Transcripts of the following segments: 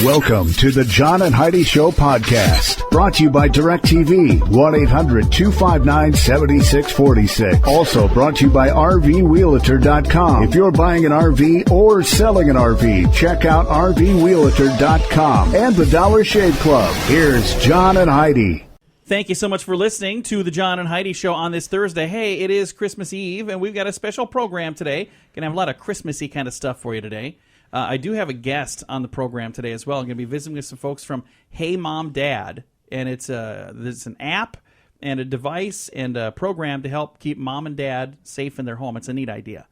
Welcome to the John and Heidi Show podcast, brought to you by DirecTV, 1-800-259-7646. Also brought to you by RVRealtor.com. If you're buying an RV or selling an RV, check out RVRealtor.com and the Dollar Shave Club. Here's John and Heidi. Thank you so much for listening to the John and Heidi Show on this Thursday. Hey, it is Christmas Eve, and we've got a special program today. Going to have a lot of Christmassy kind of stuff for you today. I do have a guest on the program today as well. I'm going to be visiting with some folks from HeyMomDad, and it's an app and a device and a program to help keep mom and dad safe in their home. It's a neat idea.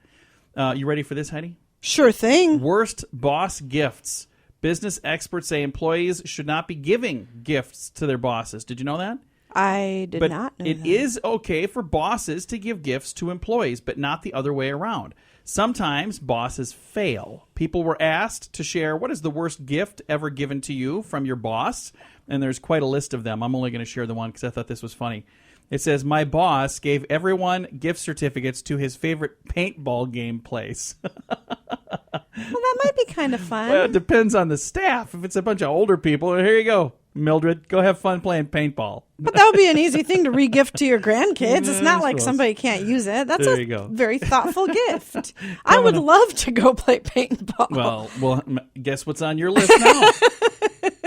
You ready for this, Heidi? Sure thing. Worst boss gifts. Business experts say employees should not be giving gifts to their bosses. Did you know that? I did not know that. It is okay for bosses to give gifts to employees, but not the other way around. Sometimes bosses fail. People were asked to share what is the worst gift ever given to you from your boss, and there's quite a list of them. I'm only going to share the one because I thought this was funny. It says, my boss gave everyone gift certificates to his favorite paintball game place. Well, that might be kind of fun. Well, it depends on the staff. If it's a bunch of older people, here you go, Mildred, go have fun playing paintball. But that would be an ezy thing to re-gift to your grandkids. It's not like somebody can't use it. That's there you go. Very thoughtful gift. I would love to go play paintball. Well, guess what's on your list now?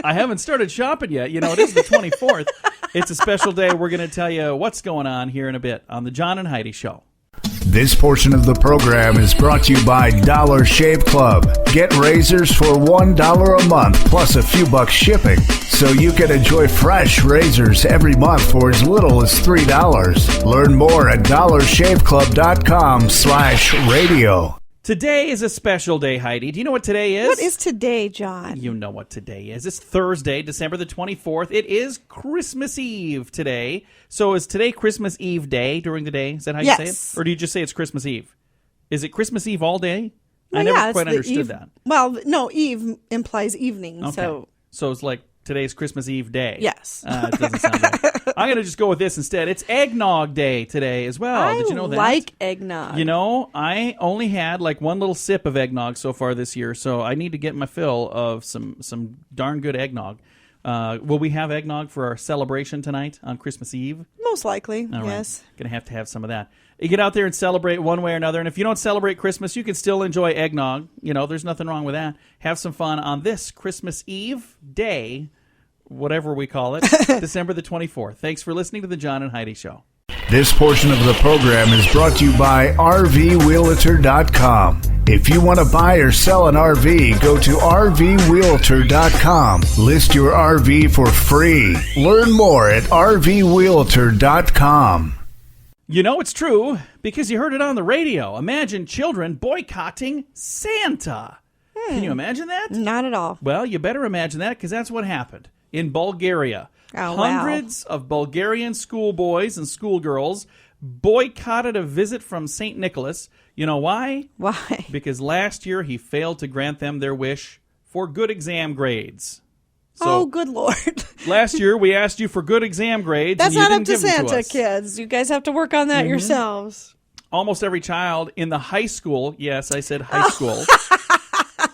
I haven't started shopping yet. You know, it is the 24th. It's a special day. We're going to tell you what's going on here in a bit on the John and Heidi Show. This portion of the program is brought to you by Dollar Shave Club. Get razors for $1 a month plus a few bucks shipping, so you can enjoy fresh razors every month for as little as $3. Learn more at dollarshaveclub.com/radio. Today is a special day, Heidi. Do you know what today is? What is today, John? You know what today is. It's Thursday, December the 24th. It is Christmas Eve today. So is today Christmas Eve day during the day? Is that how you say it? Or do you just say it's Christmas Eve? Is it Christmas Eve all day? Well, I never quite understood that. Well, no, Eve implies evening. Okay. So it's like today's Christmas Eve day. Yes. It doesn't sound right. I'm going to just go with this instead. It's Eggnog Day today as well. Did you know that? I like eggnog. You know, I only had like one little sip of eggnog so far this year, so I need to get my fill of some darn good eggnog. Will we have eggnog for our celebration tonight on Christmas Eve? Most likely, All right. yes. Going to have some of that. You get out there and celebrate one way or another, and if you don't celebrate Christmas, you can still enjoy eggnog. You know, there's nothing wrong with that. Have some fun on this Christmas Eve day, whatever we call it, December the 24th. Thanks for listening to the John and Heidi Show. This portion of the program is brought to you by RVRealtor.com. If you want to buy or sell an RV, go to RVRealtor.com. List your RV for free. Learn more at RVRealtor.com. You know it's true because you heard it on the radio. Imagine children boycotting Santa. Can you imagine that? Not at all. Well, you better imagine that because that's what happened in Bulgaria. Oh, Hundreds of Bulgarian schoolboys and schoolgirls boycotted a visit from St. Nicholas. You know why? Why? Because last year he failed to grant them their wish for good exam grades. So, good Lord. Last year we asked you for good exam grades. That's and you not up didn't to give them Santa, us. kids. You guys have to work on that yourselves. Almost every child in the high school, yes, I said high school,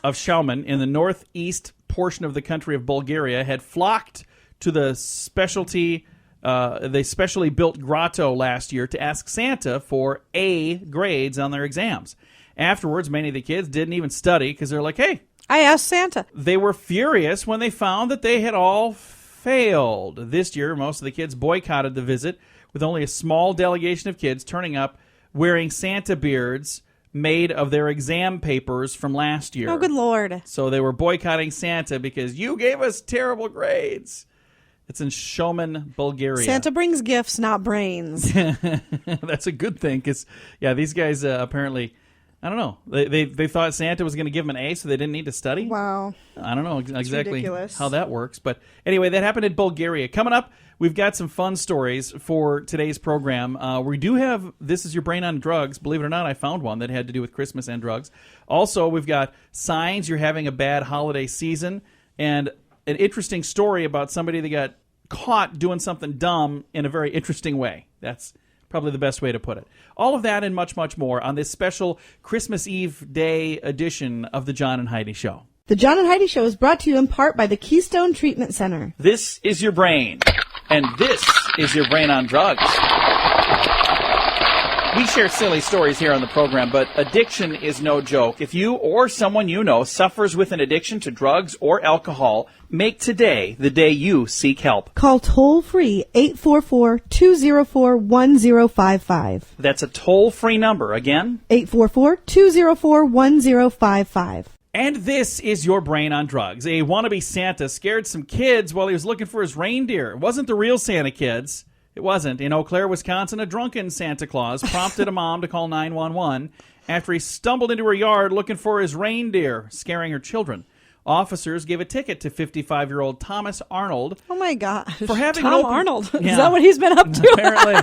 of Shauman in the northeast portion of the country of Bulgaria had flocked to the specially built grotto last year to ask Santa for A grades on their exams. Afterwards, many of the kids didn't even study because they're like, hey, I asked Santa. They were furious when they found that they had all failed. This year, most of the kids boycotted the visit, with only a small delegation of kids turning up wearing Santa beards made of their exam papers from last year. Oh, good Lord. So they were boycotting Santa because you gave us terrible grades. It's in Shauman, Bulgaria. Santa brings gifts, not brains. That's a good thing because, yeah, these guys apparently, I don't know, they thought Santa was going to give them an A, so they didn't need to study. Wow. I don't know exactly ridiculous. how that works. But anyway, that happened in Bulgaria. Coming up, we've got some fun stories for today's program. We do have This Is Your Brain on Drugs. Believe it or not, I found one that had to do with Christmas and drugs. Also, we've got signs you're having a bad holiday season, and an interesting story about somebody that got caught doing something dumb in a very interesting way. That's probably the best way to put it. All of that and much, much more on this special Christmas Eve Day edition of the John and Heidi Show. The John and Heidi Show is brought to you in part by the Keystone Treatment Center. This is your brain, and this is your brain on drugs. We share silly stories here on the program, but addiction is no joke. If you or someone you know suffers with an addiction to drugs or alcohol, make today the day you seek help. Call toll-free 844-204-1055. That's a toll-free number. Again? 844-204-1055. And this is your brain on drugs. A wannabe Santa scared some kids while he was looking for his reindeer. It wasn't the real Santa, kids. It wasn't. In Eau Claire, Wisconsin, a drunken Santa Claus prompted a mom to call 911 after he stumbled into her yard looking for his reindeer, scaring her children. Officers gave a ticket to 55-year-old Thomas Arnold. Oh, my gosh. For having Tom an open, Arnold. Yeah, Is that what he's been up to? Apparently.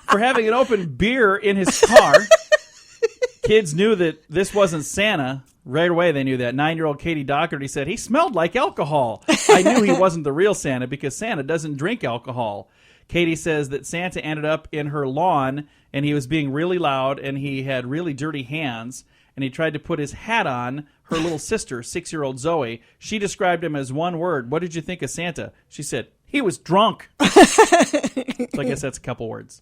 For having an open beer in his car. Kids knew that this wasn't Santa. Right away, they knew that. 9-year-old Katie Doherty said, he smelled like alcohol. I knew he wasn't the real Santa because Santa doesn't drink alcohol. Katie says that Santa ended up in her lawn, and he was being really loud, and he had really dirty hands, and he tried to put his hat on her little sister, 6-year-old Zoe. She described him as one word. What did you think of Santa? She said, he was drunk. So I guess that's a couple words.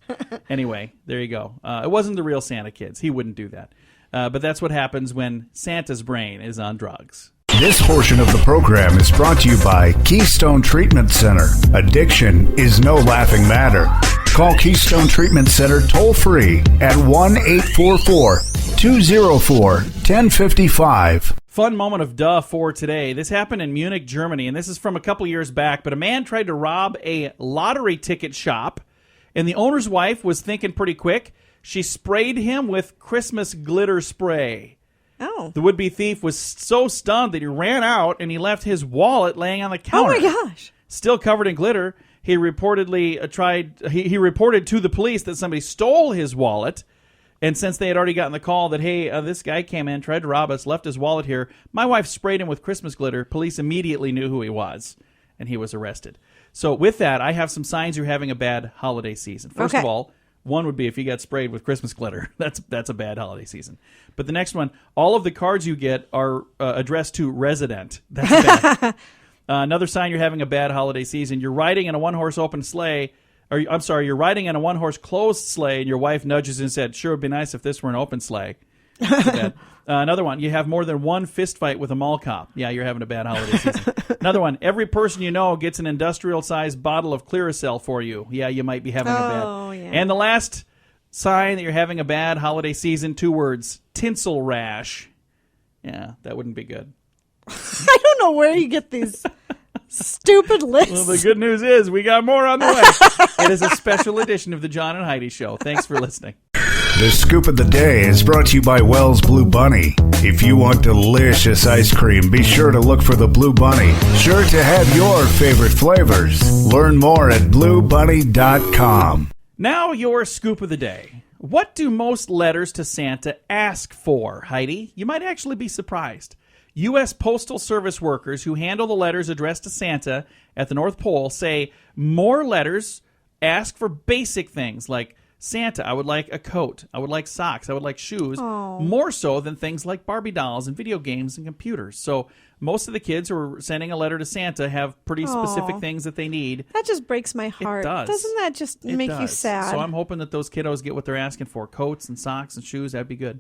Anyway, there you go. It wasn't the real Santa, kids. He wouldn't do that. But that's what happens when Santa's brain is on drugs. This portion of the program is brought to you by Keystone Treatment Center. Addiction is no laughing matter. Call Keystone Treatment Center toll-free at 1-844-204-1055. Fun moment of duh for today. This happened in Munich, Germany, and this is from a couple years back, but a man tried to rob a lottery ticket shop, and the owner's wife was thinking pretty quick. She sprayed him with Christmas glitter spray. Oh. The would-be thief was so stunned that he ran out and he left his wallet laying on the counter. Oh, my gosh. Still covered in glitter. He reportedly he reported to the police that somebody stole his wallet. And since they had already gotten the call that, hey, this guy came in, tried to rob us, left his wallet here, my wife sprayed him with Christmas glitter, police immediately knew who he was, and he was arrested. So with that, I have some signs you're having a bad holiday season. First of all, one would be if you got sprayed with Christmas glitter. That's a bad holiday season. But the next one, all of the cards you get are addressed to resident. That's bad. Another sign you're having a bad holiday season, you're riding in a one-horse open sleigh. You're riding in a one-horse closed sleigh, and your wife nudges and said, sure, it would be nice if this were an open sleigh. Another one, you have more than one fist fight with a mall cop. Yeah, you're having a bad holiday season. Another one, every person you know gets an industrial-sized bottle of Clearasil for you. Yeah, you might be having a bad. Yeah. And the last sign that you're having a bad holiday season, 2 words, tinsel rash. Yeah, that wouldn't be good. I don't know where you get these stupid lists. Well, the good news is we got more on the way. It is a special edition of the John and Heidi Show. Thanks for listening. The Scoop of the Day is brought to you by Wells Blue Bunny. If you want delicious ice cream, be sure to look for the Blue Bunny. Sure to have your favorite flavors. Learn more at bluebunny.com. Now your Scoop of the Day. What do most letters to Santa ask for, Heidi? You might actually be surprised. U.S. Postal Service workers who handle the letters addressed to Santa at the North Pole say more letters ask for basic things like, Santa, I would like a coat, I would like socks, I would like shoes, more so than things like Barbie dolls and video games and computers. So most of the kids who are sending a letter to Santa have pretty specific things that they need. That just breaks my heart. It does. Doesn't that just make you sad? So I'm hoping that those kiddos get what they're asking for, coats and socks and shoes. That'd be good.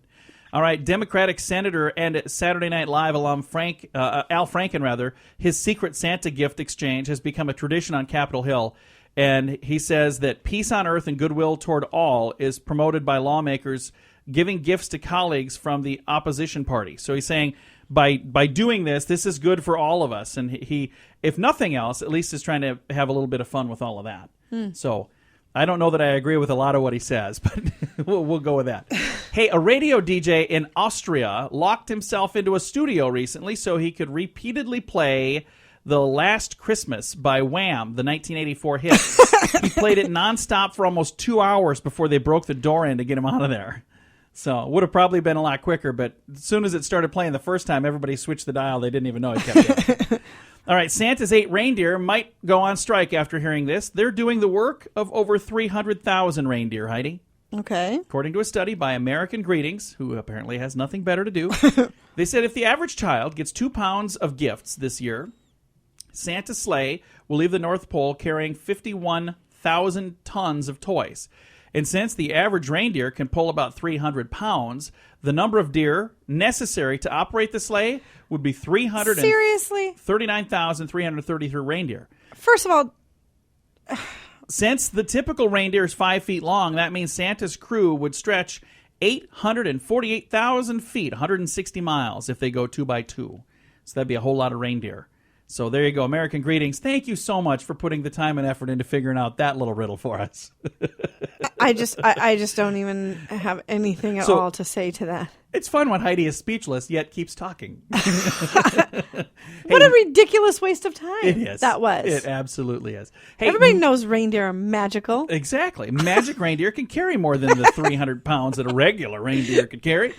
All right, Democratic Senator and Saturday Night Live alum Al Franken, his Secret Santa gift exchange has become a tradition on Capitol Hill. And he says that peace on earth and goodwill toward all is promoted by lawmakers giving gifts to colleagues from the opposition party. So he's saying by doing this, this is good for all of us. And he, if nothing else, at least is trying to have a little bit of fun with all of that. So I don't know that I agree with a lot of what he says, but we'll go with that. Hey, a radio DJ in Austria locked himself into a studio recently so he could repeatedly play The Last Christmas by Wham, the 1984 hit. He played it nonstop for almost 2 hours before they broke the door in to get him out of there. So it would have probably been a lot quicker, but as soon as it started playing the first time, everybody switched the dial. They didn't even know he kept it. All right, Santa's 8 reindeer might go on strike after hearing this. They're doing the work of over 300,000 reindeer, Heidi. Okay. According to a study by American Greetings, who apparently has nothing better to do, they said if the average child gets 2 pounds of gifts this year, Santa's sleigh will leave the North Pole carrying 51,000 tons of toys. And since the average reindeer can pull about 300 pounds, the number of deer necessary to operate the sleigh would be 339,333 reindeer. First of all, since the typical reindeer is 5 feet long, that means Santa's crew would stretch 848,000 feet, 160 miles, if they go 2 by 2. So that'd be a whole lot of reindeer. So there you go. American Greetings. Thank you so much for putting the time and effort into figuring out that little riddle for us. I just don't even have anything at all to say to that. It's fun when Heidi is speechless, yet keeps talking. What a ridiculous waste of time it is. That was. It absolutely is. Hey, everybody knows reindeer are magical. Exactly. Magic reindeer can carry more than the 300 pounds that a regular reindeer could carry.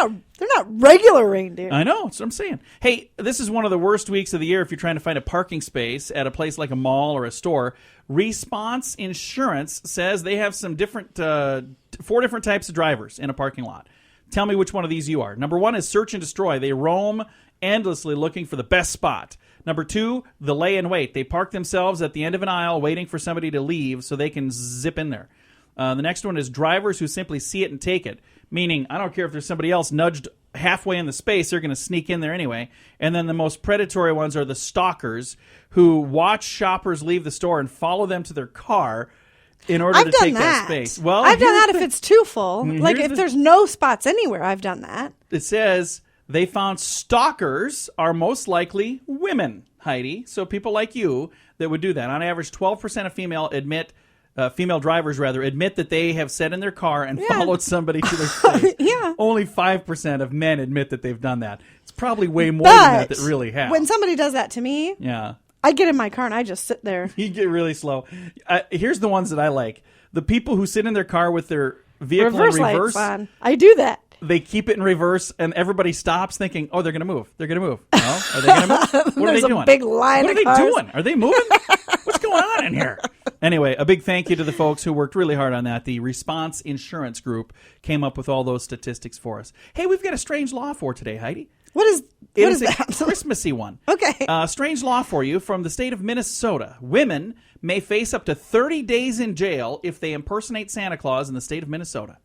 They're not regular reindeer. I know. That's what I'm saying. Hey, this is one of the worst weeks of the year if you're trying to find a parking space at a place like a mall or a store. Response Insurance says they have some different, 4 different types of drivers in a parking lot. Tell me which one of these you are. Number 1 is search and destroy. They roam endlessly looking for the best spot. Number 2, the lay and wait. They park themselves at the end of an aisle waiting for somebody to leave so they can zip in there. The next one is drivers who simply see it and take it, meaning I don't care if there's somebody else nudged halfway in the space, they're going to sneak in there anyway. And then the most predatory ones are the stalkers who watch shoppers leave the store and follow them to their car in order to take that space. Well, I've done that if it's too full. Like if there's no spots anywhere, I've done that. It says they found stalkers are most likely women, Heidi. So people like you that would do that. On average, 12% of female drivers admit that they have sat in their car and followed somebody to their space. Yeah. Only 5% of men admit that they've done that. It's probably way more than that really have. When somebody does that to me, I get in my car and I just sit there. You get really slow. Here's the ones that I like. The people who sit in their car with their vehicle in reverse. Lights on. I do that. They keep it in reverse, and everybody stops thinking, oh, they're going to move. They're going to move. No? Are they going to move? What are they doing? There's a big line What of are they cars. doing? Are they moving? What's going on in here? Anyway, a big thank you to the folks who worked really hard on that. The Response Insurance Group came up with all those statistics for us. Hey, we've got a strange law for today, Heidi. What is that? A Christmassy one. Okay. Strange law for you from the state of Minnesota. Women may face up to 30 days in jail if they impersonate Santa Claus in the state of Minnesota.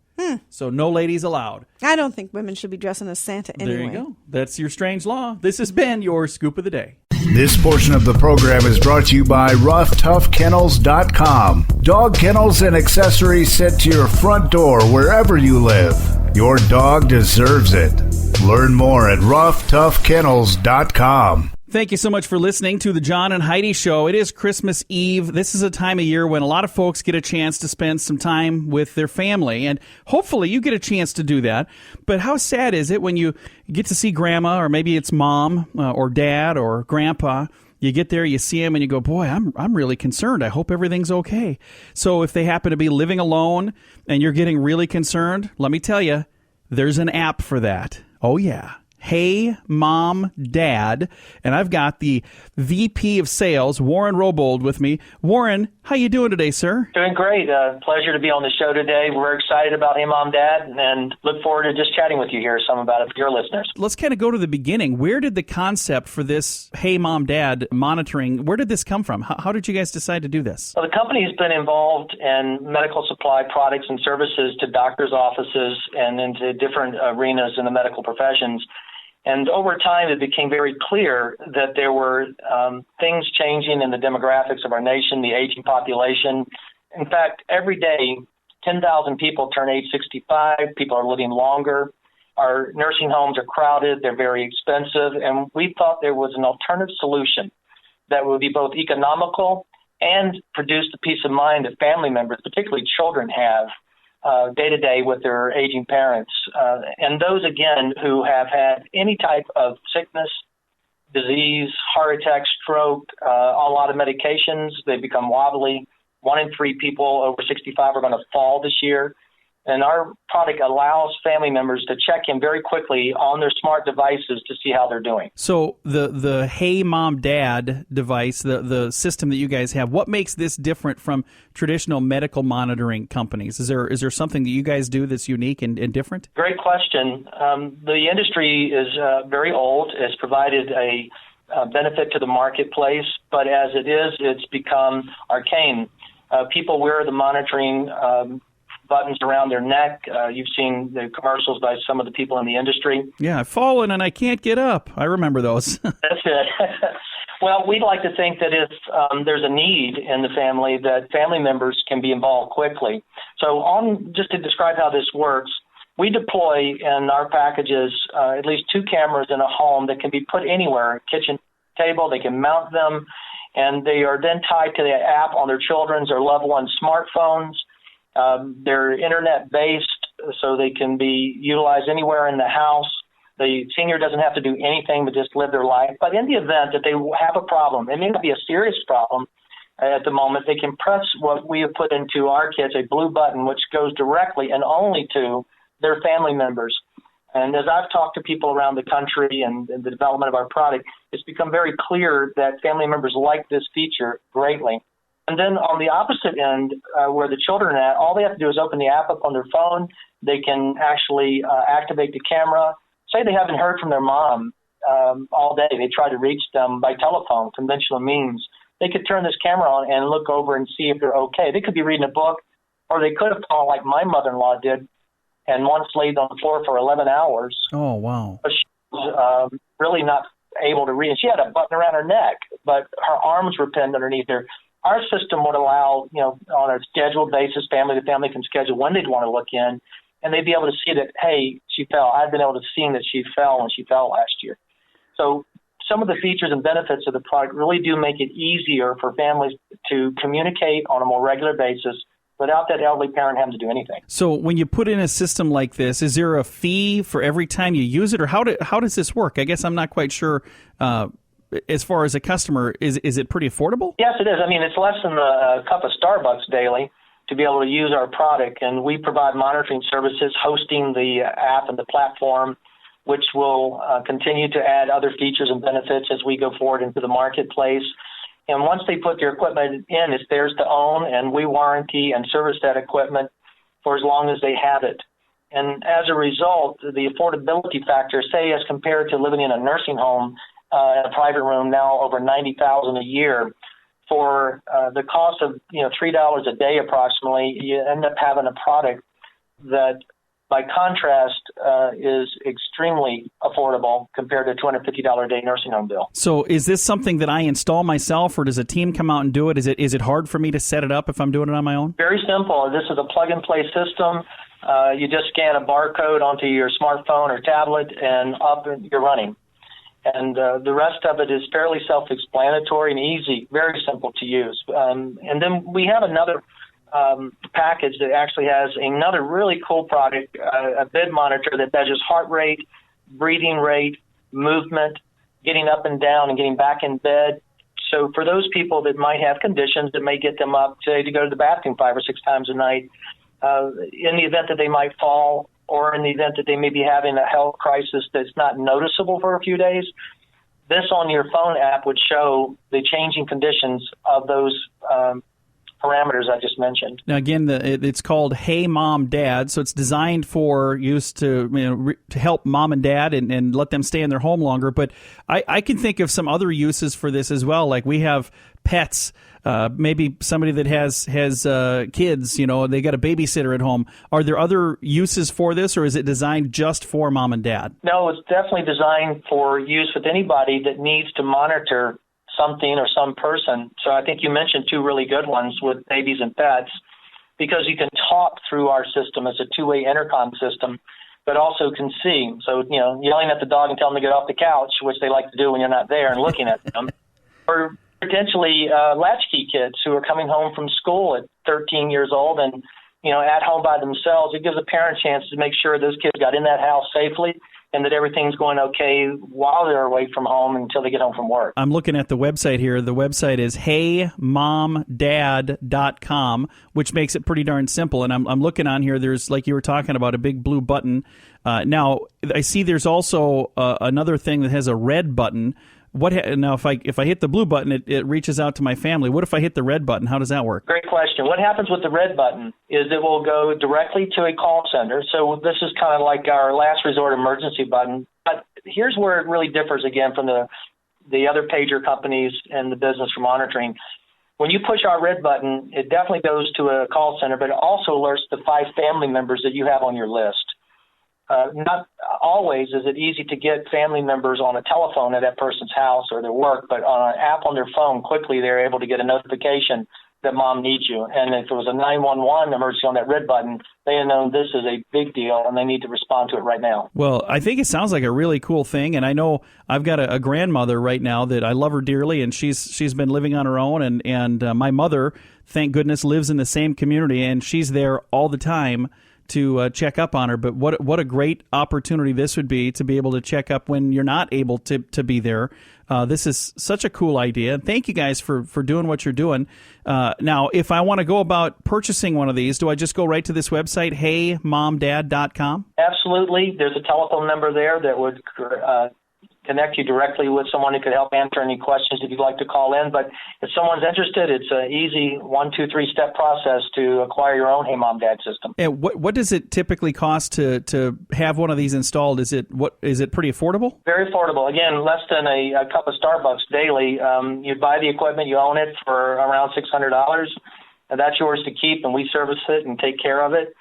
So no ladies allowed. I don't think women should be dressing as Santa anyway. There you go. That's your strange law. This has been your Scoop of the Day. This portion of the program is brought to you by RoughToughKennels.com. Dog kennels and accessories sent to your front door wherever you live. Your dog deserves it. Learn more at RoughToughKennels.com. Thank you so much for listening to the John and Heidi Show. It is Christmas Eve. This is a time of year when a lot of folks get a chance to spend some time with their family, and hopefully you get a chance to do that. But how sad is it when you get to see grandma, or maybe it's mom or dad or grandpa? You get there, you see them, and you go, boy, I'm really concerned. I hope everything's okay. So if they happen to be living alone and you're getting really concerned, let me tell you, there's an app for that. Oh, yeah. Hey Mom Dad, and I've got the VP of Sales, Warren Robold, with me. Warren, how you doing today, sir? Doing great. Pleasure to be on the show today. We're excited about Hey Mom Dad and look forward to just chatting with you here some about it for your listeners. Let's kind of go to the beginning. Where did the concept for this Hey Mom Dad monitoring, where did this come from? How did you guys decide to do this? Well, the company has been involved in medical supply products and services to doctors' offices and into different arenas in the medical professions. And over time, it became very clear that there were things changing in the demographics of our nation, the aging population. In fact, every day, 10,000 people turn age 65. People are living longer. Our nursing homes are crowded. They're very expensive. And we thought there was an alternative solution that would be both economical and produce the peace of mind that family members, particularly children, have day-to-day with their aging parents. And those, again, who have had any type of sickness, disease, heart attack, stroke, a lot of medications, they become wobbly. 1 in 3 people over 65 are going to fall this year. And our product allows family members to check in very quickly on their smart devices to see how they're doing. So the Hey Mom Dad device, the system that you guys have, what makes this different from traditional medical monitoring companies? Is there something that you guys do that's unique and different? Great question. The industry is very old. It's provided a benefit to the marketplace, but as it is, it's become arcane. People wear the monitoring buttons around their neck. You've seen the commercials by some of the people in the industry. Yeah, I've fallen and I can't get up. I remember those. That's it. Well, we'd like to think that if there's a need in the family, that family members can be involved quickly. So just to describe how this works, we deploy in our packages at least 2 cameras in a home that can be put anywhere, kitchen table, they can mount them, and they are then tied to the app on their children's or loved ones' smartphones. They're internet-based, so they can be utilized anywhere in the house. The senior doesn't have to do anything but just live their life. But in the event that they have a problem, it may not be a serious problem at the moment, they can press what we have put into our kits, a blue button, which goes directly and only to their family members. And as I've talked to people around the country and the development of our product, it's become very clear that family members like this feature greatly. And then on the opposite end, where the children are at, all they have to do is open the app up on their phone. They can actually activate the camera. Say they haven't heard from their mom all day. They try to reach them by telephone, conventional means. They could turn this camera on and look over and see if they're okay. They could be reading a book, or they could have fallen like my mother-in-law did and once laid on the floor for 11 hours. Oh, wow. But she was really not able to read. And she had a button around her neck, but her arms were pinned underneath her. Our system would allow, on a scheduled basis, family to family can schedule when they'd want to look in, and they'd be able to see that, hey, she fell. I've been able to see that she fell when she fell last year. So some of the features and benefits of the product really do make it easier for families to communicate on a more regular basis without that elderly parent having to do anything. So when you put in a system like this, is there a fee for every time you use it, or how does this work? I guess I'm not quite sure. As far as a customer, is it pretty affordable? Yes, it is. I mean, it's less than a cup of Starbucks daily to be able to use our product, and we provide monitoring services, hosting the app and the platform, which will continue to add other features and benefits as we go forward into the marketplace. And once they put their equipment in, it's theirs to own, and we warranty and service that equipment for as long as they have it. And as a result, the affordability factor, say as compared to living in a nursing home, in a private room, now over $90,000 a year, for the cost of $3 a day approximately, you end up having a product that, by contrast, is extremely affordable compared to a $250 a day nursing home bill. So is this something that I install myself, or does a team come out and do it? Is it hard for me to set it up if I'm doing it on my own? Very simple. This is a plug-and-play system. You just scan a barcode onto your smartphone or tablet, and up you're running. And the rest of it is fairly self-explanatory and easy, very simple to use. And then we have another package that actually has another really cool product, a bed monitor that measures heart rate, breathing rate, movement, getting up and down and getting back in bed. So for those people that might have conditions that may get them up, say, to go to the bathroom 5 or 6 times a night, in the event that they might fall, or in the event that they may be having a health crisis that's not noticeable for a few days, this on your phone app would show the changing conditions of those parameters I just mentioned. Now, again, it's called Hey Mom Dad, so it's designed for use to to help mom and dad and let them stay in their home longer. But I can think of some other uses for this as well. Like we have pets. Maybe somebody that has kids, they got a babysitter at home. Are there other uses for this, or is it designed just for mom and dad? No, it's definitely designed for use with anybody that needs to monitor something or some person. So I think you mentioned 2 really good ones with babies and pets, because you can talk through our system as a 2-way intercom system, but also can see. So, yelling at the dog and telling them to get off the couch, which they like to do when you're not there, and looking at them. Or potentially latchkey kids who are coming home from school at 13 years old and at home by themselves, it gives a parent a chance to make sure those kids got in that house safely and that everything's going okay while they're away from home until they get home from work. I'm looking at the website here. The website is HeyMomDad.com, which makes it pretty darn simple. And I'm looking on here. There's, like you were talking about, a big blue button. Now, I see there's also another thing that has a red button. Now, if I hit the blue button, it reaches out to my family. What if I hit the red button? How does that work? Great question. What happens with the red button is it will go directly to a call center. So this is kind of like our last resort emergency button. But here's where it really differs again from the other pager companies and the business for monitoring. When you push our red button, it definitely goes to a call center, but it also alerts the 5 family members that you have on your list. Not always is it easy to get family members on a telephone at that person's house or their work, but on an app on their phone, quickly they're able to get a notification that mom needs you. And if it was a 911 emergency on that red button, they know this is a big deal and they need to respond to it right now. Well, I think it sounds like a really cool thing, and I know I've got a grandmother right now that I love her dearly, and she's been living on her own, and my mother, thank goodness, lives in the same community, and she's there all the time to check up on her. But what a great opportunity this would be to be able to check up when you're not able to be there. This is such a cool idea. Thank you guys for doing what you're doing. Now, if I want to go about purchasing one of these, do I just go right to this website, HeyMomDad.com? Absolutely. There's a telephone number there that would connect you directly with someone who could help answer any questions if you'd like to call in. But if someone's interested, it's an easy 1, 2, 3-step process to acquire your own Hey Mom Dad system. And what does it typically cost to have one of these installed? Is it pretty affordable? Very affordable. Again, less than a cup of Starbucks daily. You buy the equipment, you own it for around $600, and that's yours to keep, and we service it and take care of it.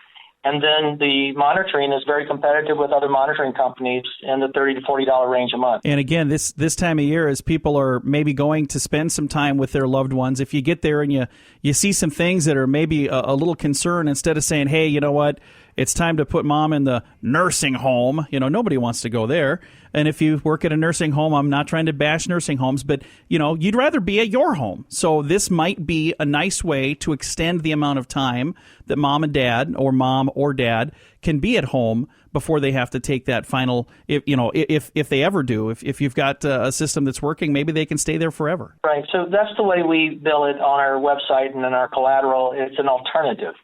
And then the monitoring is very competitive with other monitoring companies in the $30 to $40 range a month. And again, this time of year, as people are maybe going to spend some time with their loved ones, if you get there and you see some things that are maybe a little concern, instead of saying, hey, you know what, it's time to put mom in the nursing home. Nobody wants to go there. And if you work at a nursing home, I'm not trying to bash nursing homes, but, you'd rather be at your home. So this might be a nice way to extend the amount of time that mom and dad, or mom or dad, can be at home before they have to take that final, if they ever do. If you've got a system that's working, maybe they can stay there forever. Right. So that's the way we bill it on our website and in our collateral. It's an alternative.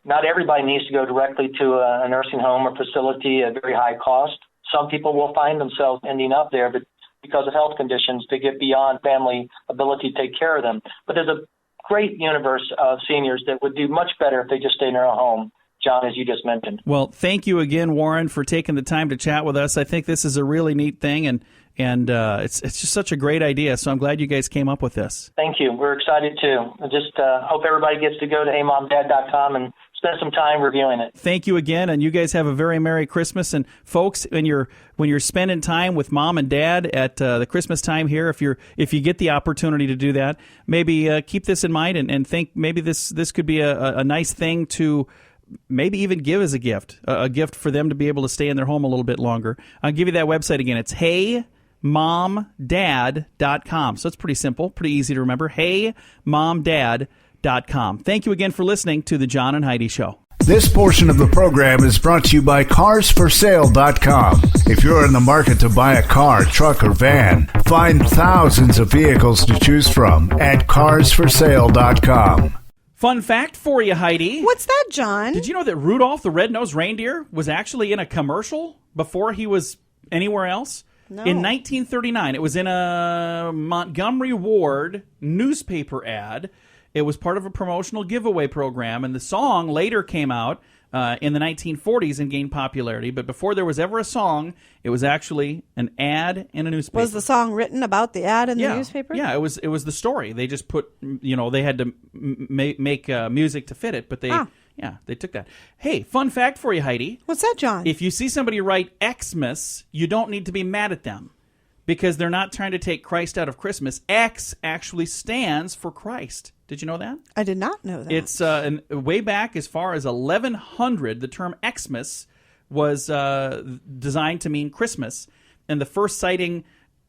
Not everybody needs to go directly to a nursing home or facility at very high cost. Some people will find themselves ending up there, but because of health conditions, to get beyond family ability to take care of them. But there's a great universe of seniors that would do much better if they just stay in their own home, John, as you just mentioned. Well, thank you again, Warren, for taking the time to chat with us. I think this is a really neat thing, and it's just such a great idea. So I'm glad you guys came up with this. Thank you. We're excited too. I just hope everybody gets to go to HeyMomDad.com and spend some time reviewing it. Thank you again, and you guys have a very Merry Christmas. And folks, when you're spending time with mom and dad at the Christmas time here, if you get the opportunity to do that, maybe keep this in mind and think maybe this could be a nice thing to maybe even give as a gift for them to be able to stay in their home a little bit longer. I'll give you that website again. It's HeyMomDad.com. So it's pretty simple, pretty easy to remember. HeyMomDad.com. Thank you again for listening to The John and Heidi Show. This portion of the program is brought to you by CarsForSale.com. If you're in the market to buy a car, truck, or van, find thousands of vehicles to choose from at CarsForSale.com. Fun fact for you, Heidi. What's that, John? Did you know that Rudolph the Red-Nosed Reindeer was actually in a commercial before he was anywhere else? No. In 1939, it was in a Montgomery Ward newspaper ad. It was part of a promotional giveaway program, and the song later came out in the 1940s and gained popularity. But before there was ever a song, it was actually an ad in a newspaper. Was the song written about the ad in the newspaper? Yeah, it was the story. They just put, they had to make music to fit it, but they took that. Hey, fun fact for you, Heidi. What's that, John? If you see somebody write Xmas, you don't need to be mad at them because they're not trying to take Christ out of Christmas. X actually stands for Christ. Did you know that? I did not know that. It's way back as far as 1100, the term Xmas was designed to mean Christmas. And the first sighting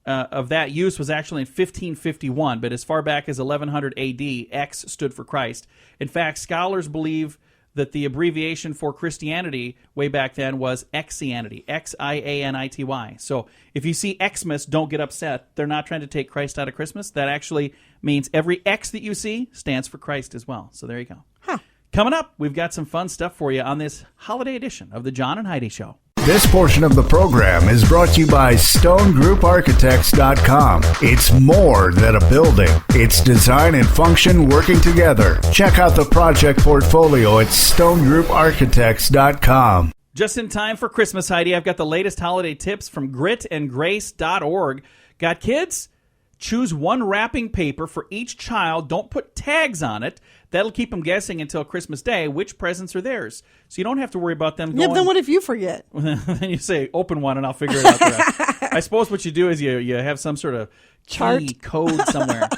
of that use was actually in 1551. But as far back as 1100 AD, X stood for Christ. In fact, scholars believe that the abbreviation for Christianity way back then was Xianity, Xianity. So if you see Xmas, don't get upset. They're not trying to take Christ out of Christmas. That actually means every X that you see stands for Christ as well. So there you go. Huh. Coming up, we've got some fun stuff for you on this holiday edition of the John and Heidi Show. This portion of the program is brought to you by StoneGroupArchitects.com. It's more than a building. It's design and function working together. Check out the project portfolio at StoneGroupArchitects.com. Just in time for Christmas, Heidi, I've got the latest holiday tips from gritandgrace.org. Got kids? Choose one wrapping paper for each child. Don't put tags on it. That'll keep them guessing until Christmas Day which presents are theirs. So you don't have to worry about them going... Yeah, then what if you forget? Then you say, open one and I'll figure it out the rest. I suppose what you do is you have some sort of key code somewhere.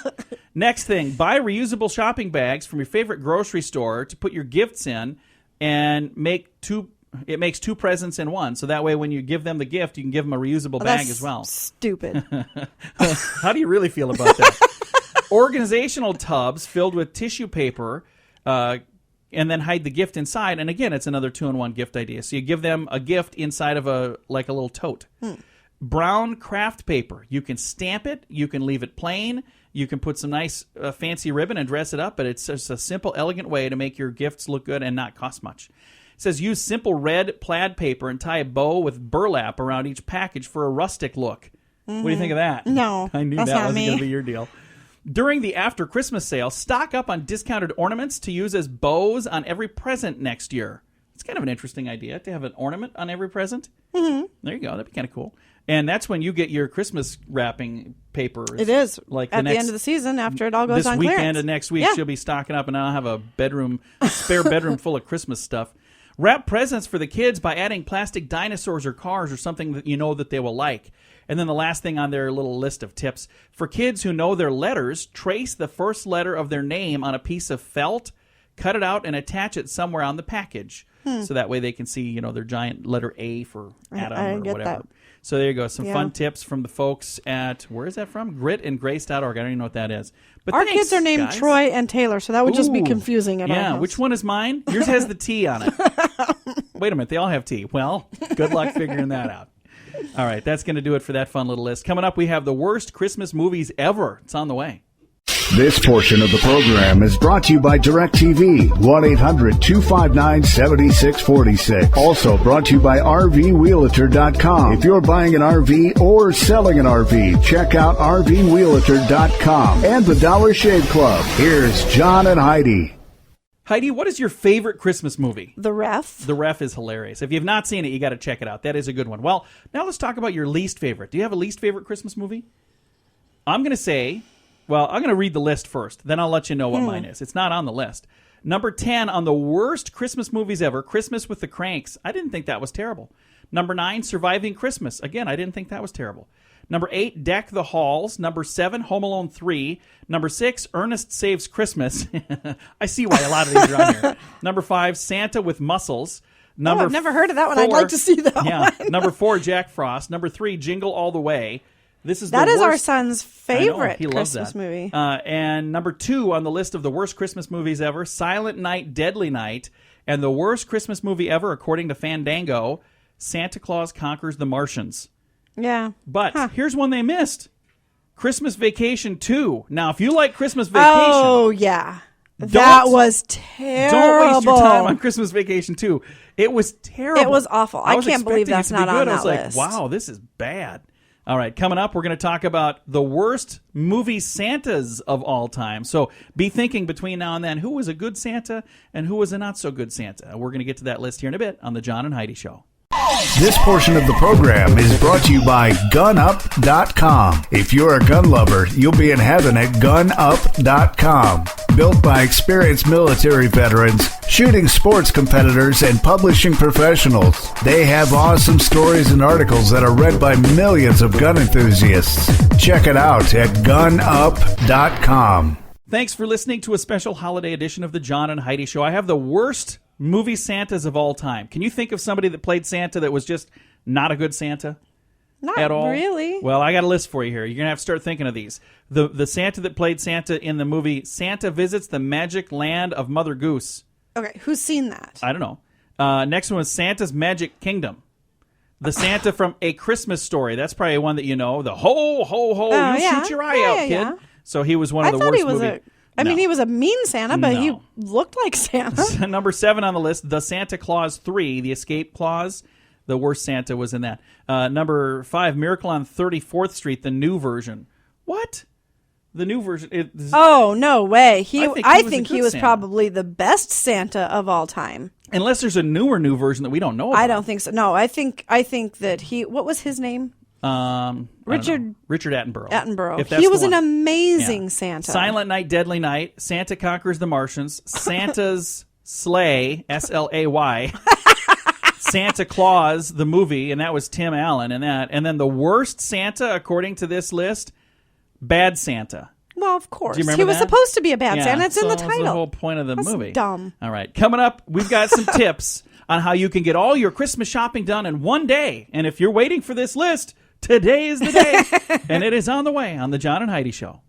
Next thing, buy reusable shopping bags from your favorite grocery store to put your gifts in and it makes two presents in one. So that way when you give them the gift, you can give them a reusable bag as well. Stupid. How do you really feel about that? Organizational tubs filled with tissue paper and then hide the gift inside. And again, it's another 2-in-1 gift idea. So you give them a gift inside of a little tote. Brown craft paper. You can stamp it. You can leave it plain. You can put some nice fancy ribbon and dress it up. But it's just a simple, elegant way to make your gifts look good and not cost much. It says use simple red plaid paper and tie a bow with burlap around each package for a rustic look. What do you think of that? No, I knew that's that not wasn't me. going to be your deal. During the after Christmas sale, stock up on discounted ornaments to use as bows on every present next year. It's kind of an interesting idea to have an ornament on every present. Mm-hmm. There you go. That'd be kind of cool. And that's when you get your Christmas wrapping papers. It is. Like at the end of the season after it all goes on this clearance. weekend and next week, Yeah. she'll be stocking up, and I'll have a spare bedroom full of Christmas stuff. Wrap presents for the kids by adding plastic dinosaurs or cars or something that you know that they will like. And then the last thing on their little list of tips. For kids who know their letters, trace the first letter of their name on a piece of felt, cut it out, and attach it somewhere on the package. So that way they can see, their giant letter A for Adam I or get whatever. that. So there you go. Some Yeah. fun tips from the folks at, where is that from? Gritandgrace.org. I don't even know what that is. But Our thanks, kids are named guys. Troy and Taylor, so that would just be Ooh. confusing at our Yeah, house. which one is mine? Yours has the T on it. Wait a minute, they all have T. Well, good luck figuring that out. All right, that's going to do it for that fun little list. Coming up, we have the worst Christmas movies ever. It's on the way. This portion of the program is brought to you by DirecTV, 1-800-259-7646. Also brought to you by RVWheelator.com. If you're buying an RV or selling an RV, check out RVWheelator.com and the Dollar Shave Club. Here's John and Heidi. Heidi, what is your favorite Christmas movie? The Ref. The Ref is hilarious. If you've not seen it, you got to check it out. That is a good one. Well, now let's talk about your least favorite. Do you have a least favorite Christmas movie? I'm going to read the list first. Then I'll let you know what mine is. It's not on the list. Number 10 on the worst Christmas movies ever, Christmas with the Cranks. I didn't think that was terrible. Number 9, Surviving Christmas. Again, I didn't think that was terrible. Number 8, Deck the Halls. Number 7, Home Alone 3. Number 6, Ernest Saves Christmas. I see why a lot of these are on here. Number 5, Santa with Muscles. I've never heard of that one. I'd like to see that one. Number 4, Jack Frost. Number 3, Jingle All the Way. That is our son's favorite he loves Christmas that. movie. And number 2 on the list of the worst Christmas movies ever, Silent Night, Deadly Night. And the worst Christmas movie ever, according to Fandango, Santa Claus Conquers the Martians. Yeah. But here's one they missed. Christmas Vacation 2. Now, if you like Christmas Vacation... Oh, yeah. That was terrible. Don't waste your time on Christmas Vacation 2. It was terrible. It was awful. I can't believe that's not on that list. I was list. like, wow, this is bad. All right, coming up, we're going to talk about the worst movie Santas of all time. So be thinking between now and then, who was a good Santa and who was a not-so-good Santa? We're going to get to that list here in a bit on The John and Heidi Show. This portion of the program is brought to you by GunUp.com. If you're a gun lover, you'll be in heaven at GunUp.com. Built by experienced military veterans, shooting sports competitors, and publishing professionals. They have awesome stories and articles that are read by millions of gun enthusiasts. Check it out at GunUp.com. Thanks for listening to a special holiday edition of The John and Heidi Show. I have the worst movie Santas of all time. Can you think of somebody that played Santa that was just not a good Santa? Not at all? really. Well, I got a list for you here. You're going to have to start thinking of these. The Santa that played Santa in the movie Santa Visits the Magic Land of Mother Goose. Okay, who's seen that? I don't know. Next one was Santa's Magic Kingdom. The Santa from A Christmas Story. That's probably one that you know. The ho, ho, ho, shoot your eye out, kid. Yeah. So he was one of the worst movies. I mean, he was a mean Santa, but he looked like Santa. Number 7 on the list, The Santa Claus 3, The Escape Clause. The worst Santa was in that. Number 5, Miracle on 34th Street, the new version. What? The new version. Oh, no way. I think he was Santa. probably the best Santa of all time. Unless there's a new version that we don't know about. I don't think so. No, I think that what was his name? Richard Attenborough. He was an amazing Santa. Silent Night, Deadly Night, Santa Conquers the Martians, Santa's Sleigh, S-L-A-Y, Santa Claus, the movie, and that was Tim Allen in that. And then the worst Santa, according to this list, Bad Santa. Well, of course. Do you remember he was that? supposed to be a bad Santa. It's in the title. That's the whole point of the movie. Dumb. All right. Coming up, we've got some tips on how you can get all your Christmas shopping done in one day. And if you're waiting for this list, today is the day. And it is on the way on the John and Heidi Show.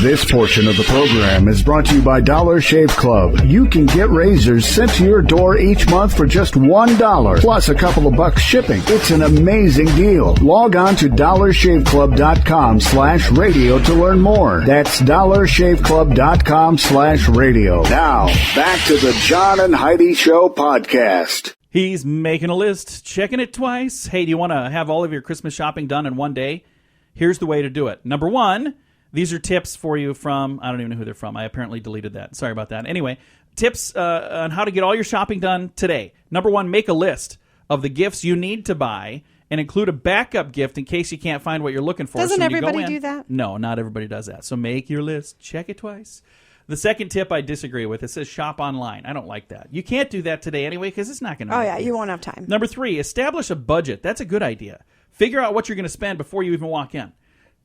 This portion of the program is brought to you by Dollar Shave Club. You can get razors sent to your door each month for just $1, plus a couple of bucks shipping. It's an amazing deal. Log on to dollarshaveclub.com/radio to learn more. That's dollarshaveclub.com/radio. Now, back to the John and Heidi Show podcast. He's making a list, checking it twice. Hey, do you want to have all of your Christmas shopping done in one day? Here's the way to do it. Number 1, these are tips for you from, I don't even know who they're from. I apparently deleted that. Sorry about that. Anyway, tips on how to get all your shopping done today. Number 1, make a list of the gifts you need to buy and include a backup gift in case you can't find what you're looking for. Doesn't so when everybody you go in, do that? No, not everybody does that. So make your list, check it twice. The second tip I disagree with. It says shop online. I don't like that. You can't do that today anyway because it's not going to. Oh, yeah, you won't have time. Number 3, establish a budget. That's a good idea. Figure out what you're going to spend before you even walk in.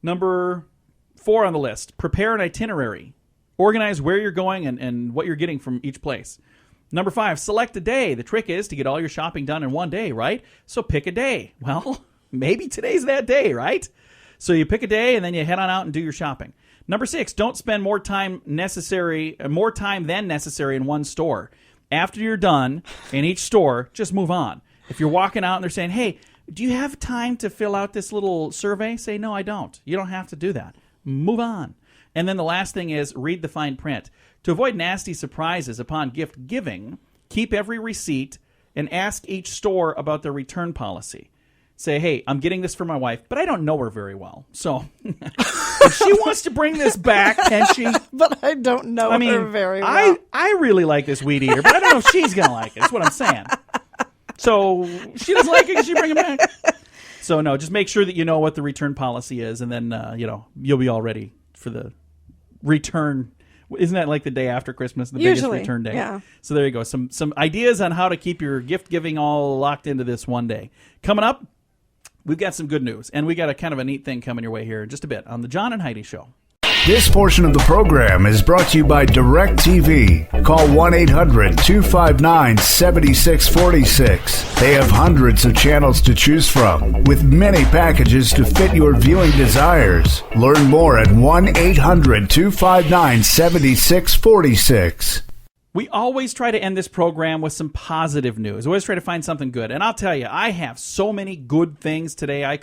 Number 4 on the list, prepare an itinerary. Organize where you're going and what you're getting from each place. Number 5, select a day. The trick is to get all your shopping done in one day, right? So pick a day. Well, maybe today's that day, right? So you pick a day and then you head on out and do your shopping. Number 6, don't spend more time than necessary in one store. After you're done in each store, just move on. If you're walking out and they're saying, hey, do you have time to fill out this little survey? Say, no, I don't. You don't have to do that. Move on. And then the last thing is read the fine print. To avoid nasty surprises upon gift giving, keep every receipt and ask each store about their return policy. Say, hey, I'm getting this for my wife, but I don't know her very well. So if she wants to bring this back, can she? But I don't know her very well. I really like this weed eater, but I don't know if she's going to like it. That's what I'm saying. So she doesn't like it, can she bring it back? So no, just make sure that you know what the return policy is, and then you'll be all ready for the return. Isn't that like the day after Christmas, the biggest return day? Yeah. So there you go. Some ideas on how to keep your gift giving all locked into this one day. Coming up, we've got some good news, and we got a kind of a neat thing coming your way here in just a bit on the John and Heidi Show. This portion of the program is brought to you by DirecTV. Call 1-800-259-7646. They have hundreds of channels to choose from, with many packages to fit your viewing desires. Learn more at 1-800-259-7646. We always try to end this program with some positive news. We always try to find something good. And I'll tell you, I have so many good things today.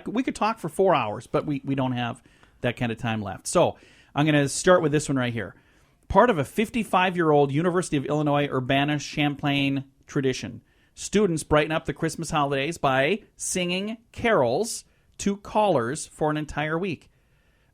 We could talk for 4 hours, but we don't have that kind of time left. So I'm going to start with this one right here. Part of a 55-year-old University of Illinois Urbana-Champaign tradition. Students brighten up the Christmas holidays by singing carols to callers for an entire week.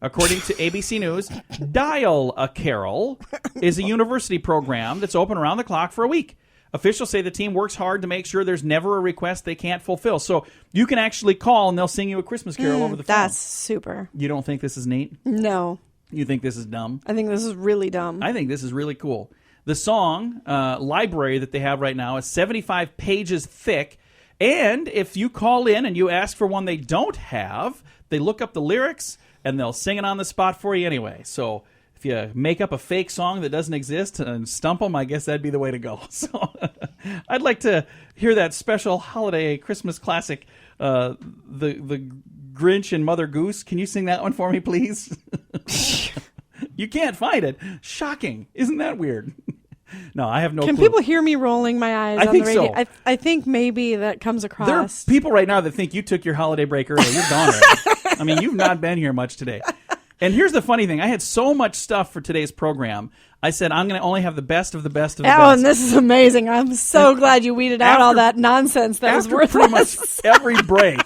According to ABC News, Dial a Carol is a university program that's open around the clock for a week. Officials say the team works hard to make sure there's never a request they can't fulfill. So you can actually call and they'll sing you a Christmas carol over the phone. That's super. You don't think this is neat? No. You think this is dumb? I think this is really dumb. I think this is really cool. The song library that they have right now is 75 pages thick. And if you call in and you ask for one they don't have, they look up the lyrics and they'll sing it on the spot for you anyway. So if you make up a fake song that doesn't exist and stump them, I guess that'd be the way to go. So I'd like to hear that special holiday Christmas classic, the Grinch and Mother Goose. Can you sing that one for me, please? You can't find it. Shocking. Isn't that weird? No, I have no Can clue. people hear me rolling my eyes I on think the radio? so. I think maybe that comes across. There are people right now that think you took your holiday break early. You're gone already. I mean, you've not been here much today. And here's the funny thing. I had so much stuff for today's program. I said, I'm going to only have the best of the best of the best. Alan, this is amazing. I'm so glad you weeded out all that nonsense that was worthless. Pretty much every break.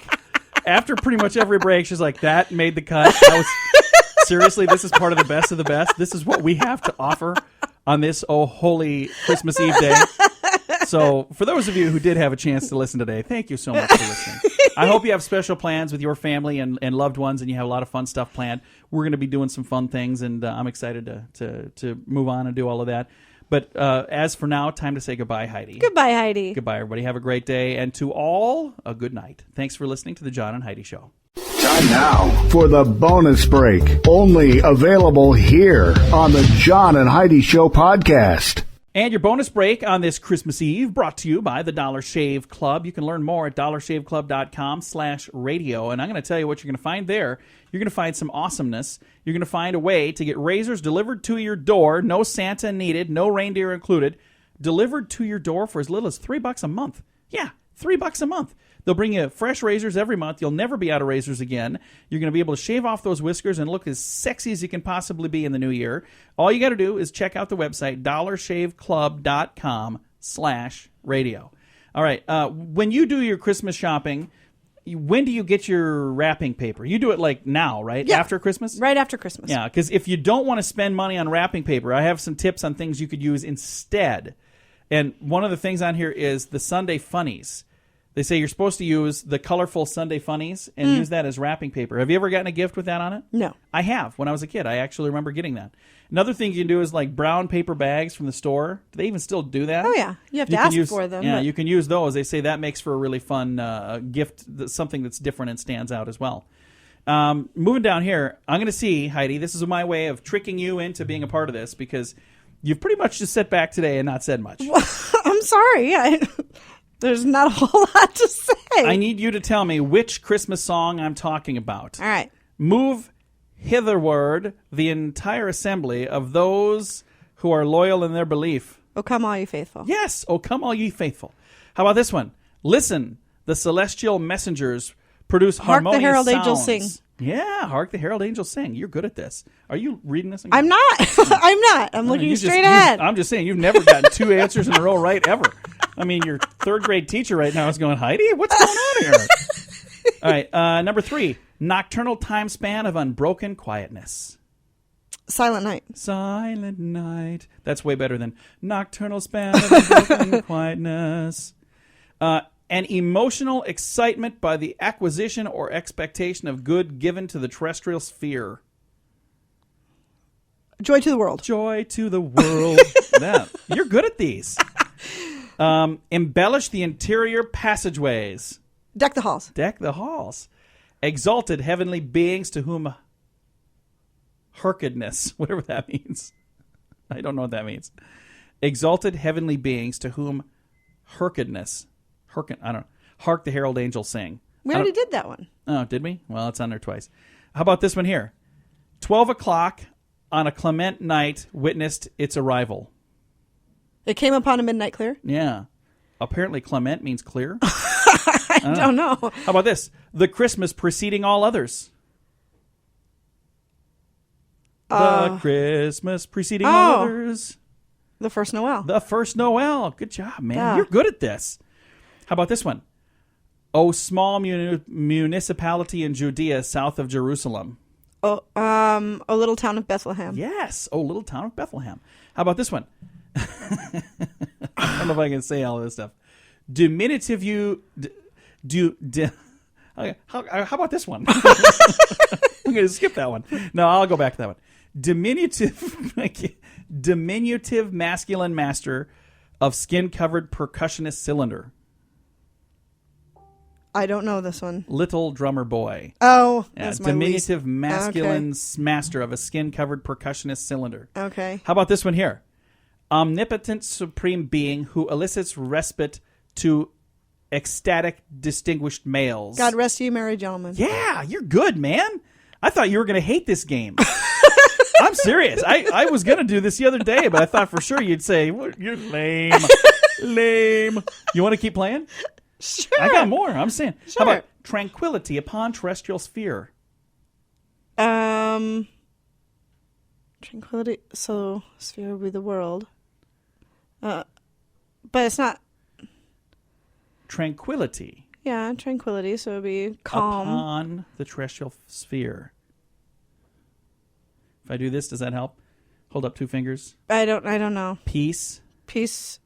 After pretty much every break, she's like, that made the cut. That was, seriously, this is part of the best of the best. This is what we have to offer on this, holy Christmas Eve day. So for those of you who did have a chance to listen today, thank you so much for listening. I hope you have special plans with your family and loved ones, and you have a lot of fun stuff planned. We're going to be doing some fun things, and I'm excited to move on and do all of that. But as for now, time to say goodbye, Heidi. Goodbye, Heidi. Goodbye, everybody. Have a great day, and to all, a good night. Thanks for listening to the John and Heidi Show. Time now for the bonus break, only available here on the John and Heidi Show podcast. And your bonus break on this Christmas Eve brought to you by the Dollar Shave Club. You can learn more at dollarshaveclub.com/radio. And I'm going to tell you what you're going to find there. You're going to find some awesomeness. You're going to find a way to get razors delivered to your door. No Santa needed. No reindeer included. Delivered to your door for as little as $3 a month. Yeah, $3 a month. They'll bring you fresh razors every month. You'll never be out of razors again. You're going to be able to shave off those whiskers and look as sexy as you can possibly be in the new year. All you got to do is check out the website, dollarshaveclub.com/radio. All right. When you do your Christmas shopping, when do you get your wrapping paper? You do it like now, right? Yeah. After Christmas? Right after Christmas. Yeah, because if you don't want to spend money on wrapping paper, I have some tips on things you could use instead. And one of the things on here is the Sunday Funnies. They say you're supposed to use the colorful Sunday Funnies and use that as wrapping paper. Have you ever gotten a gift with that on it? No. I have. When I was a kid, I actually remember getting that. Another thing you can do is like brown paper bags from the store. Do they even still do that? Oh, yeah. You have to ask for them. Yeah, but... you can use those. They say that makes for a really fun gift, something that's different and stands out as well. Moving down here, I'm going to see, Heidi, this is my way of tricking you into being a part of this because you've pretty much just sat back today and not said much. I'm sorry. There's not a whole lot to say. I need you to tell me which Christmas song I'm talking about. All right. Move hitherward the entire assembly of those who are loyal in their belief. Oh, come all you faithful. Yes, oh, come all ye faithful. How about this one? Listen, the celestial messengers produce Hark harmonious the herald sounds. angels sing. Yeah, hark the herald angels sing. You're good at this. Are you reading this? I'm not. I'm not. I'm looking straight ahead. I'm just saying, you've never gotten 2 answers in a row right, ever. I mean, your third grade teacher right now is going, Heidi, what's going on here? All right, number 3, nocturnal time span of unbroken quietness. Silent Night. Silent night. That's way better than nocturnal span of unbroken quietness. An emotional excitement by the acquisition or expectation of good given to the terrestrial sphere. Joy to the World. Joy to the world. Yeah, you're good at these. Embellish the interior passageways. Deck the halls. Deck the halls. Exalted heavenly beings to whom herkedness, whatever that means. I don't know what that means. Exalted heavenly beings to whom herkedness. I don't know. Hark the herald angels sing. We already did that one. Oh, did we? Well, it's on there twice. How about this one here? 12 o'clock on a clement night witnessed its arrival. It came upon a midnight clear. Yeah. Apparently clement means clear. I don't know. How about this? The Christmas preceding all others. The Christmas preceding all others. The first Noel. The first Noel. Good job, man. Yeah. You're good at this. How about this one? Oh, small municipality in Judea south of Jerusalem. Oh, a little town of Bethlehem. Yes. Oh, little town of Bethlehem. How about this one? I don't know if I can say all of this stuff. Diminutive okay, how about this one? I'm going to skip that one. No, I'll go back to that one. Diminutive masculine master of skin-covered percussionist cylinder. I don't know this one. Little drummer boy. Oh, Yeah, that's my diminutive least. masculine master of a skin-covered percussionist cylinder. Okay. How about this one here? Omnipotent supreme being who elicits respite to ecstatic distinguished males. God rest you, merry gentlemen. Yeah, you're good, man. I thought you were going to hate this game. I'm serious. I was going to do this the other day, but I thought for sure you'd say, you're lame. Lame. You want to keep playing? Sure. I got more. I'm saying. Sure. How about tranquility upon terrestrial sphere? Tranquility. So sphere would be the world. But it's not. Tranquility. Yeah, tranquility. So it would be calm. Upon the terrestrial sphere. If I do this, does that help? Hold up 2 fingers. I don't know. Peace. Peace.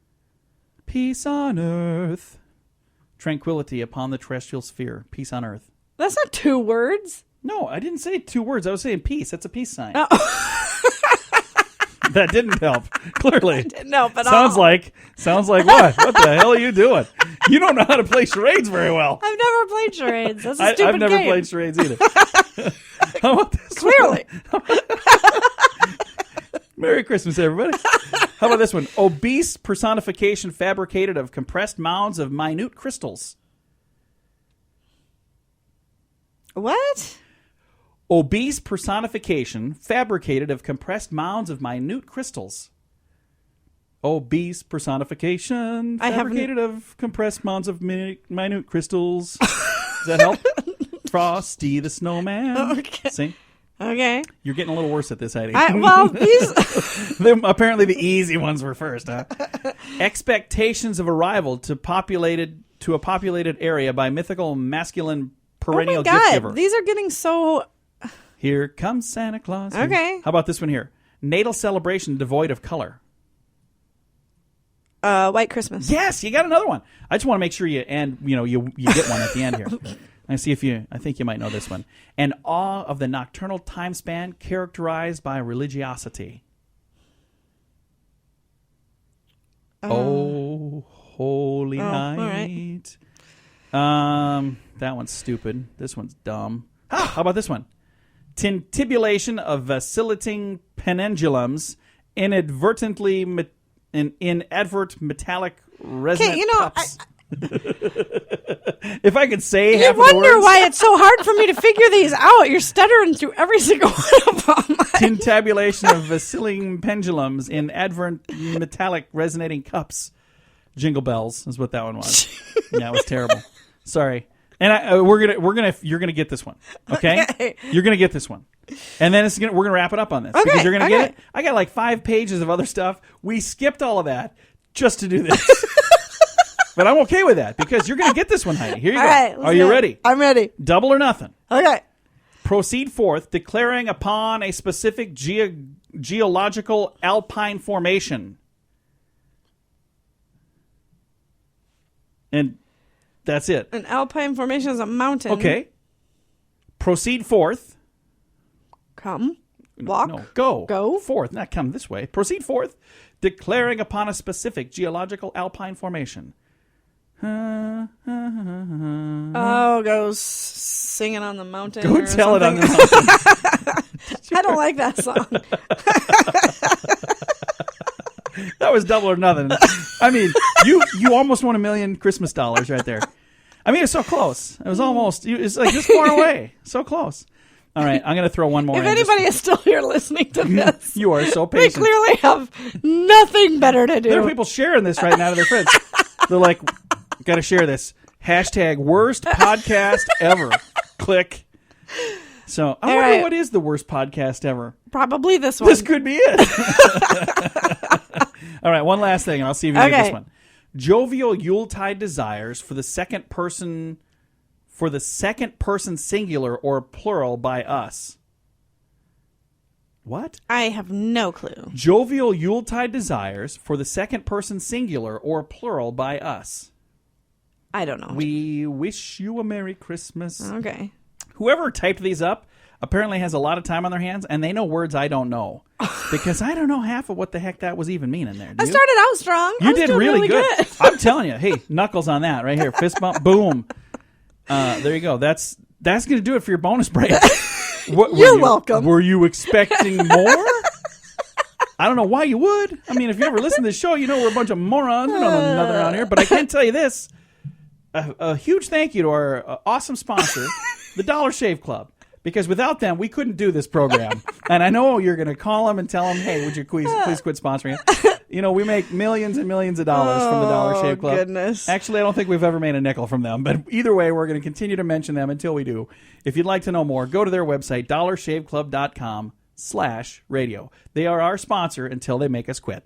Peace on earth. Tranquility upon the terrestrial sphere. Peace on earth. That's not 2 words. No, I didn't say 2 words. I was saying peace. That's a peace sign. Oh. That didn't help. Clearly. Didn't help at sounds all. like what? What the hell are you doing? You don't know how to play charades very well. I've never played charades. That's a stupid I've never game. played charades either. How about this? Clearly. Merry Christmas, everybody. How about this one? Obese personification fabricated of compressed mounds of minute crystals. What? Obese personification fabricated of compressed mounds of minute crystals. Obese personification fabricated of compressed mounds of minute crystals. Does that help? Frosty the Snowman. Okay. See? Okay. You're getting a little worse at this, Heidi. These. Apparently the easy ones were first, huh? Expectations of arrival to a populated area by mythical masculine perennial gift giver. These are getting so. Here comes Santa Claus. Okay. How about this one here? Natal celebration devoid of color. White Christmas. Yes, you got another one. I just want to make sure you get one at the end here. I think you might know this one. An awe of the nocturnal time span characterized by religiosity. Oh, holy night. All right. That one's stupid. This one's dumb. How about this one? Tintibulation of vacillating pendulums inadvertent metallic resonant cups. If I could say half of the words. You wonder why it's so hard for me to figure these out. You're stuttering through every single one of them. Tintabulation of vacillating pendulums in advert metallic resonating cups. Jingle bells is what that one was. Yeah, it was terrible. Sorry. And you're gonna get this one, okay? You're gonna get this one, and then we're gonna wrap it up on this because you're gonna get it. I got like 5 pages of other stuff. We skipped all of that just to do this, but I'm okay with that because you're gonna get this one, Heidi. Here you go. Right, are you ready? I'm ready. Double or nothing. Okay. Proceed forth, declaring upon a specific geological alpine formation, and. That's it. An alpine formation is a mountain. Okay. Proceed forth. Come. Walk. No, go. Go. Forth, not come this way. Proceed forth, declaring upon a specific geological alpine formation. Oh, go singing on the mountain. Go or tell it on something. the mountain. I don't like that song. That was double or nothing. I mean, you almost won $1 million Christmas dollars right there. I mean, it's so close. It was almost. It's like this far away. So close. All right, I'm going to throw one more. If anybody is still here listening to this, you are so they patient. clearly have nothing better to do. There are people sharing this right now to their friends. They're like, got to share this. # worst podcast ever. Click. So I wonder what is the worst podcast ever. Probably this one. This could be it. All right, one last thing, and I'll see if you get this one. Jovial Yuletide desires for the second person singular or plural by us. What? I have no clue. Jovial Yuletide desires for the second person singular or plural by us. I don't know. We wish you a Merry Christmas. Okay. Whoever typed these up apparently has a lot of time on their hands, and they know words I don't know. Because I don't know half of what the heck that was even meaning there. I started out strong. You did really good. I'm telling you. Hey, knuckles on that right here. Fist bump. Boom. There you go. That's going to do it for your bonus break. You're welcome. Were you expecting more? I don't know why you would. I mean, if you ever listen to the show, you know we're a bunch of morons. We don't know nothing around here. But I can tell you this. A huge thank you to our awesome sponsor, the Dollar Shave Club. Because without them, we couldn't do this program. And I know you're going to call them and tell them, hey, would you please quit sponsoring it? You know, we make millions and millions of dollars from the Dollar Shave Club. Goodness. Actually, I don't think we've ever made a nickel from them. But either way, we're going to continue to mention them until we do. If you'd like to know more, go to their website, dollarshaveclub.com/radio. They are our sponsor until they make us quit.